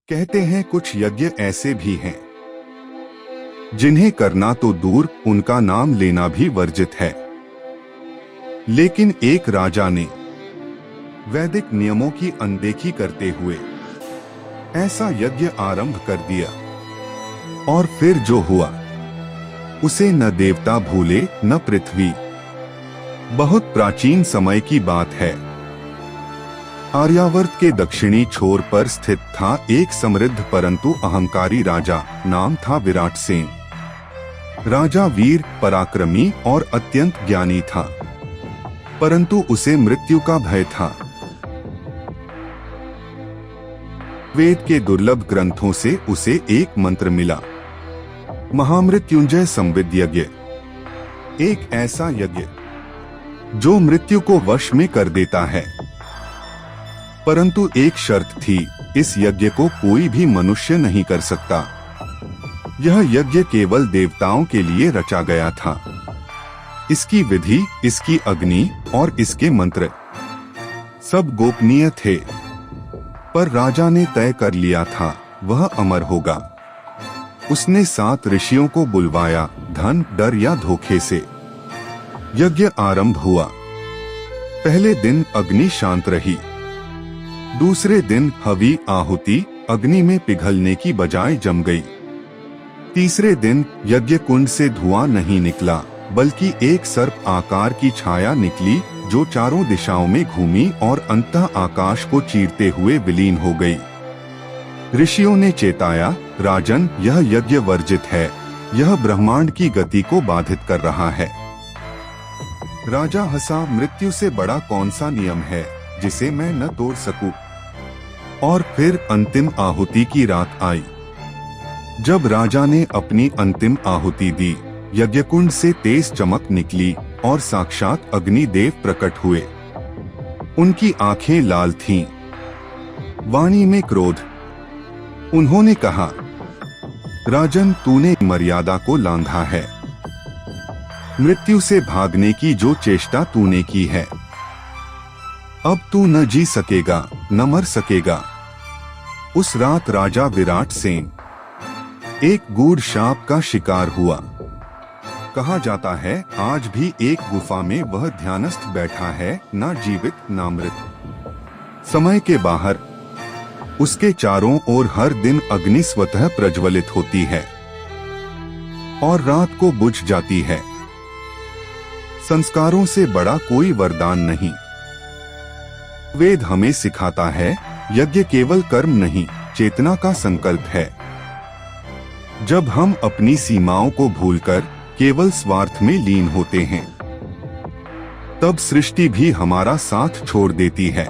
कहते हैं कुछ यज्ञ ऐसे भी हैं जिन्हें करना तो दूर, उनका नाम लेना भी वर्जित है। लेकिन एक राजा ने वैदिक नियमों की अनदेखी करते हुए ऐसा यज्ञ आरंभ कर दिया, और फिर जो हुआ उसे न देवता भूले न पृथ्वी। बहुत प्राचीन समय की बात है। आर्यावर्त के दक्षिणी छोर पर स्थित था एक समृद्ध परंतु अहंकारी राजा, नाम था विराटसेन। राजा वीर, पराक्रमी और अत्यंत ज्ञानी था, परंतु उसे मृत्यु का भय था। वेद के दुर्लभ ग्रंथों से उसे एक मंत्र मिला, महामृत्युंजय संविद यज्ञ। एक ऐसा यज्ञ जो मृत्यु को वश में कर देता है। परंतु एक शर्त थी, इस यज्ञ को कोई भी मनुष्य नहीं कर सकता। यह यज्ञ केवल देवताओं के लिए रचा गया था। इसकी विधि, इसकी अग्नि और इसके मंत्र सब गोपनीय थे। पर राजा ने तय कर लिया था, वह अमर होगा। उसने 7 ऋषियों को बुलवाया, धन, डर या धोखे से। यज्ञ आरंभ हुआ। पहले दिन अग्नि शांत रही। दूसरे दिन हवी आहुति अग्नि में पिघलने की बजाय जम गई। तीसरे दिन यज्ञ कुंड से धुआं नहीं निकला, बल्कि एक सर्प आकार की छाया निकली जो चारों दिशाओं में घूमी और अंततः आकाश को चीरते हुए विलीन हो गई। ऋषियों ने चेताया, राजन, यह यज्ञ वर्जित है। यह ब्रह्मांड की गति को बाधित कर रहा है। राजा हंसा, मृत्यु से बड़ा कौन सा नियम है जिसे मैं न तोड़ सकूं। और फिर अंतिम आहुति की रात आई। जब राजा ने अपनी अंतिम आहुति दी, यज्ञकुंड से तेज चमक निकली और साक्षात अग्निदेव प्रकट हुए। उनकी आंखें लाल थीं, वाणी में क्रोध। उन्होंने कहा, राजन, तूने मर्यादा को लांघा है। मृत्यु से भागने की जो चेष्टा तूने की है, अब तू न जी सकेगा, न मर सकेगा। उस रात राजा विराटसेन एक गूढ़ शाप का शिकार हुआ। कहा जाता है, आज भी एक गुफा में वह ध्यानस्थ बैठा है, ना जीवित ना मृत। समय के बाहर उसके चारों ओर हर दिन अग्नि स्वतः प्रज्वलित होती है और रात को बुझ जाती है। संस्कारों से बड़ा कोई वरदान नहीं। वेद हमें सिखाता है, यज्ञ केवल कर्म नहीं, चेतना का संकल्प है। जब हम अपनी सीमाओं को भूलकर केवल स्वार्थ में लीन होते हैं, तब सृष्टि भी हमारा साथ छोड़ देती है।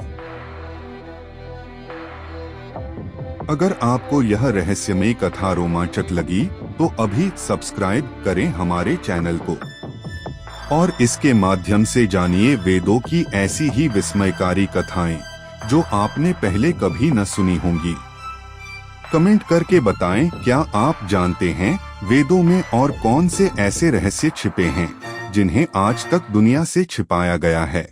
अगर आपको यह रहस्यमय कथा रोमांचक लगी, तो अभी सब्सक्राइब करें हमारे चैनल को और इसके माध्यम से जानिए वेदों की ऐसी ही विस्मयकारी कथाएं जो आपने पहले कभी न सुनी होंगी। कमेंट करके बताएं, क्या आप जानते हैं वेदों में और कौन से ऐसे रहस्य छिपे हैं जिन्हें आज तक दुनिया से छिपाया गया है।